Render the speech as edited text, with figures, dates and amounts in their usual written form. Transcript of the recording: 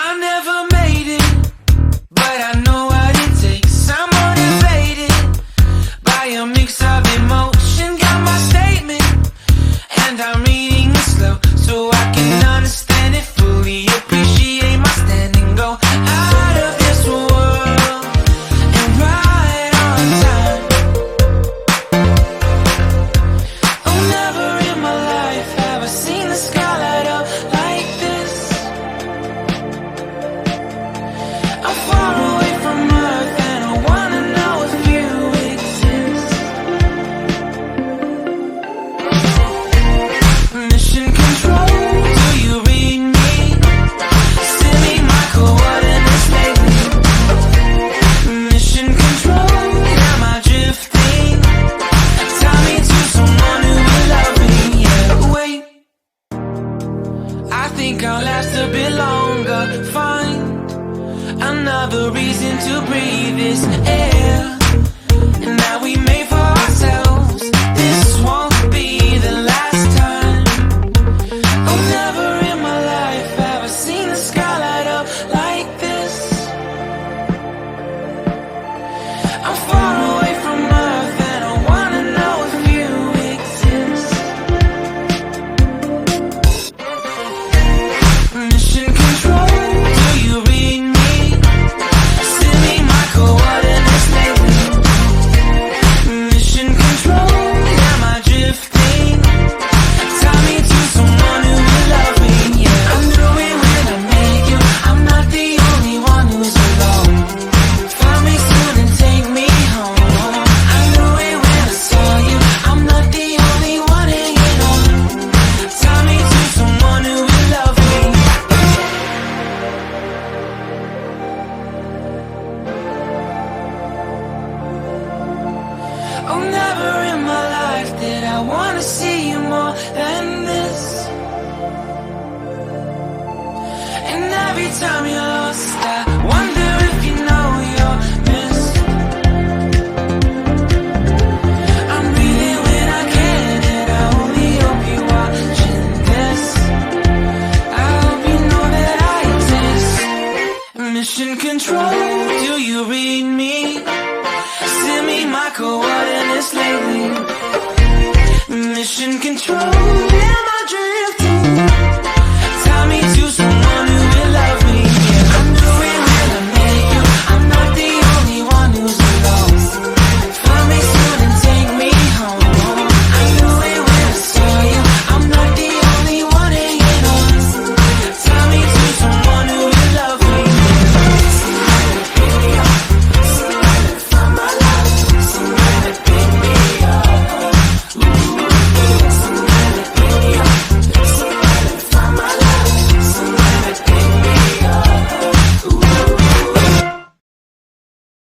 I never made it, but I know what it takes. I'm motivated by a mix of emotion. Got my statement, and I'm reading it slow so I can understand it fully. Appreciate my stand and go out of this world and right on time. Oh, never in my life have I seen the sky light up like this. I'm far away from Earth and I wanna know if you exist. Mission control, do you read me? Send me my coordinates lately. Mission control, am I drifting? Tie me to someone who will love me. Yeah, wait, I think I'll last a bit longer. Find another reason to breathe this air that we made for ourselves. This won't be the last time. Oh, never in my life have I seen the sky light up like this. I'm far away from Earth and I wanna know if you exist. Mission control, do you read me? Send me my coordinates lately. Mission control, am I drifting? Tie me to someone who will love me. Yeah, I knew it when I met you. I'm not the only one who's alone. Find me soon and take me home. I knew it when I saw you. I'm not the only one hanging on. Tie me to someone who will love me. Oh, never in my life did I wanna see you more than this. And every time you're lost, I wonder if you know you're missed. I'm breathing when I can, and I only hope you're watching this. I hope you know that I exist. Mission control.